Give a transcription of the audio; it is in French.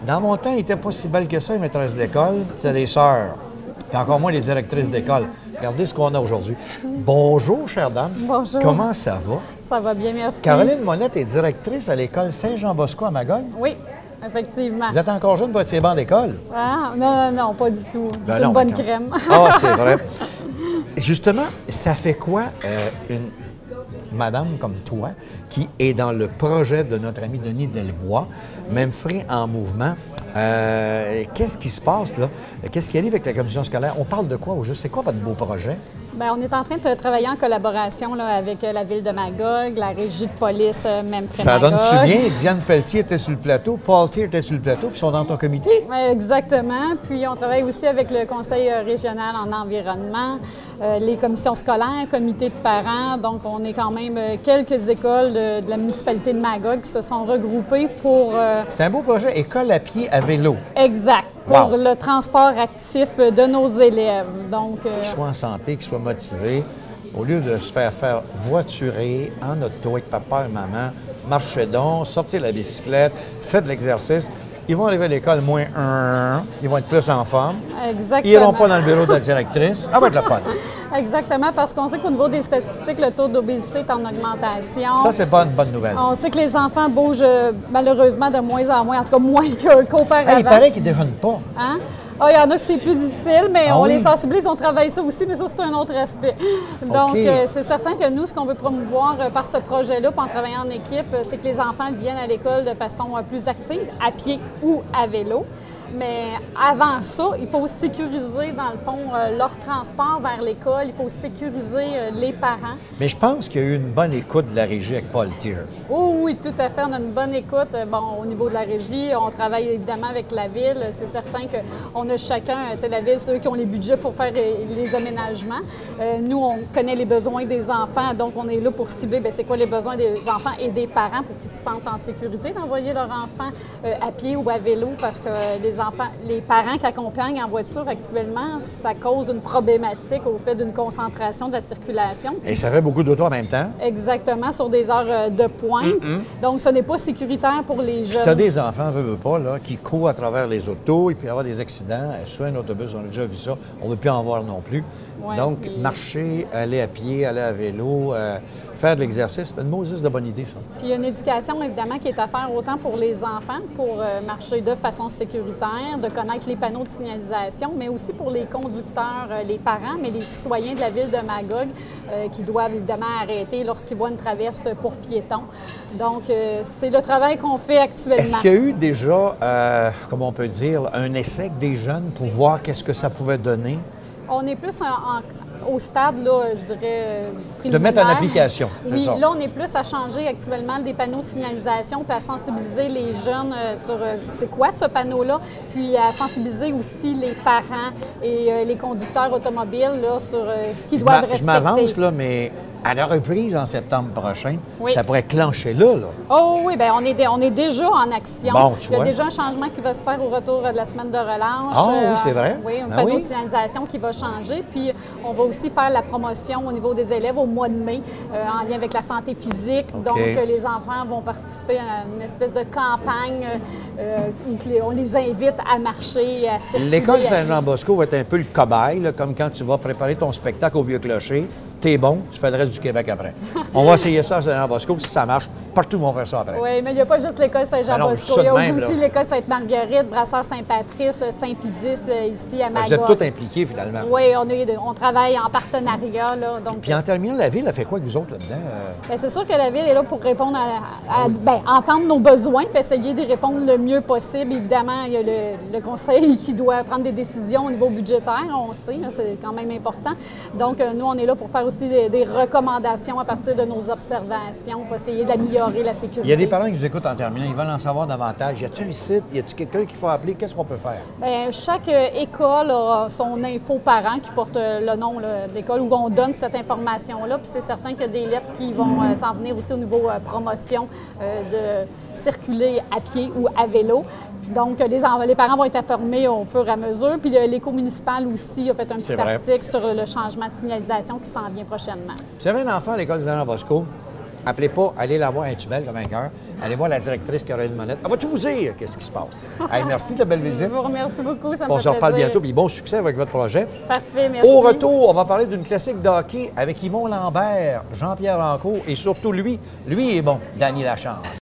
Dans mon temps, il n'était pas si belle que ça, les maîtresses d'école. C'était des sœurs. Puis encore moins les directrices d'école. Regardez ce qu'on a aujourd'hui. Bonjour, chère dame. Bonjour. Comment ça va? Ça va bien, merci. Caroline Monette est directrice à l'école Saint-Jean-Bosco à Magog. Oui, effectivement. Vous êtes encore jeune pour être ces bancs d'école? Ah, non, pas du tout. Ben C'est non, une bonne mais crème. Ah, c'est vrai. Justement, ça fait quoi une madame comme toi qui est dans le projet de notre ami Denis Delbois, Même frais en mouvement? Qu'est-ce qui se passe là? Qu'est-ce qui arrive avec la commission scolaire? On parle de quoi au juste? C'est quoi votre beau projet? Bien, on est en train de travailler en collaboration là, avec la Ville de Magog, la Régie de police Même frais Ça Magog. donne-tu bien? Diane Pelletier était sur le plateau, Paul Thier était sur le plateau, puis ils sont dans ton comité? Exactement. Puis on travaille aussi avec le Conseil régional en environnement, les commissions scolaires, comités de parents. Donc, on est quand même quelques écoles de la municipalité de Magog qui se sont regroupées pour... C'est un beau projet, école à pied à vélo. Exact. Pour Wow. le transport actif de nos élèves. Donc, Qu'ils soient en santé, qu'ils soient motivés, au lieu de se faire voiturer en auto avec papa et maman, marchez donc, sortez la bicyclette, faites de l'exercice. Ils vont arriver à l'école moins 1, ils vont être plus en forme. exactement. Ils n'iront pas dans le bureau de la directrice. Ça va être le fun. Exactement, parce qu'on sait qu'au niveau des statistiques, le taux d'obésité est en augmentation. Ça, c'est pas une bonne nouvelle. On sait que les enfants bougent malheureusement de moins en moins, en tout cas moins qu'auparavant. Hey, il paraît qu'ils ne déjeunent pas. Hein? Ah, il y en a que c'est plus difficile, mais Ah on oui? les sensibilise, on travaille ça aussi, mais ça, c'est un autre aspect. Donc, OK. c'est certain que nous, ce qu'on veut promouvoir par ce projet-là, puis en travaillant en équipe, c'est que les enfants viennent à l'école de façon plus active, à pied ou à vélo. Mais avant ça, il faut sécuriser, dans le fond, leur transport vers l'école. Il faut sécuriser les parents. Mais je pense qu'il y a eu une bonne écoute de la régie avec Paul Thier. Oh, oui, tout à fait. On a une bonne écoute. Bon, au niveau de la régie, on travaille évidemment avec la Ville. C'est certain qu'on a chacun, tu sais, la Ville, c'est eux qui ont les budgets pour faire les aménagements. Nous, on connaît les besoins des enfants, donc on est là pour cibler, bien, c'est quoi les besoins des enfants et des parents pour qu'ils se sentent en sécurité d'envoyer leur enfant à pied ou à vélo, parce que les parents qui accompagnent en voiture actuellement, ça cause une problématique au fait d'une concentration de la circulation. Et ça fait beaucoup d'auto en même temps. Exactement, sur des heures de pointe. Donc, ce n'est pas sécuritaire pour les jeunes. Tu as des enfants, veux pas, là, qui courent à travers les autos, il peut y avoir des accidents. Sur un autobus, on a déjà vu ça. On ne veut plus en voir non plus. Ouais, Donc, puis- marcher, aller à pied, aller à vélo, faire de l'exercice, c'est une Moses de bonne idée, ça. Puis il y a une éducation, évidemment, qui est à faire autant pour les enfants, pour marcher de façon sécuritaire, de connaître les panneaux de signalisation, mais aussi pour les conducteurs, les parents, mais les citoyens de la ville de Magog, qui doivent évidemment arrêter lorsqu'ils voient une traverse pour piétons. Donc, c'est le travail qu'on fait actuellement. Est-ce qu'il y a eu déjà, comment on peut dire, un essai avec des jeunes pour voir qu'est-ce que ça pouvait donner? On est plus au stade, là, je dirais, De préliminaire. mettre en application, c'est Oui, ça. là, on est plus à changer actuellement des panneaux de signalisation, puis à sensibiliser les jeunes sur c'est quoi ce panneau-là, puis à sensibiliser aussi les parents et les conducteurs automobiles là, sur ce qu'ils doivent respecter. Je m'avance, là, mais à la reprise en septembre prochain, Oui. ça pourrait clencher là. Oh oui, bien, on est déjà en action. Bon, tu Il y a vois. déjà un changement qui va se faire au retour de la semaine de relâche. Ah oui, c'est vrai? Oui, un Ben panneau oui. de signalisation qui va changer. Puis, on va aussi faire la promotion au niveau des élèves au mois de mai, en lien avec la santé physique. OK. Donc, les enfants vont participer à une espèce de campagne où on les invite à marcher et à circuler. L'école à pied. Saint-Jean-Bosco va être un peu le cobaye, là, comme quand tu vas préparer ton spectacle au Vieux-Clocher. T'es bon, tu fais le reste du Québec après. On va essayer ça à Saint-Jean-Bosco. Si ça marche, partout, on va faire ça après. Oui, mais il n'y a pas juste l'école Alors, Saint-Jean-Bosco. ça Il y de a même, aussi là. l'école Sainte-Marguerite, Brassard-Saint-Patrice, Saint-Pédis, ici à Magog. Vous êtes tous impliqués, finalement. Oui, on travaille en partenariat. Là, donc, Puis en terminant, la Ville a fait quoi avec vous autres là-dedans? bien, c'est sûr que la Ville est là pour répondre bien, entendre nos besoins puis essayer d'y répondre le mieux possible. Évidemment, il y a le conseil qui doit prendre des décisions au niveau budgétaire, on sait, là, c'est quand même important. Donc, nous, on est là pour faire aussi des recommandations à partir de nos observations pour essayer d'améliorer la sécurité. Il y a des parents qui vous écoutent en terminant, ils veulent en savoir davantage. Y a-t-il un site? Y a-t-il quelqu'un qu'il faut appeler? Qu'est-ce qu'on peut faire? Bien, chaque école a son info parent qui porte le nom là, de l'école où on donne cette information-là. Puis c'est certain qu'il y a des lettres qui vont s'en venir aussi au niveau promotion de circuler à pied ou à vélo. Donc, les parents vont être informés au fur et à mesure. Puis l'éco municipal aussi a fait un petit C'est vrai. article sur le changement de signalisation qui s'en vient prochainement. Si vous avez un enfant à l'école Saint-Jean-Bosco, appelez pas, allez la voir, elle est belle comme un cœur. Allez voir la directrice Caroline Monette. Elle va tout vous dire qu'est-ce qui se passe. Hey, merci de la belle visite. Je vous remercie beaucoup, ça me On fait se reparle plaisir. bientôt, puis bon succès avec votre projet. Parfait, merci. Au retour, on va parler d'une classique de hockey avec Yvon Lambert, Jean-Pierre Rancourt et surtout lui est bon, Danny Lachance.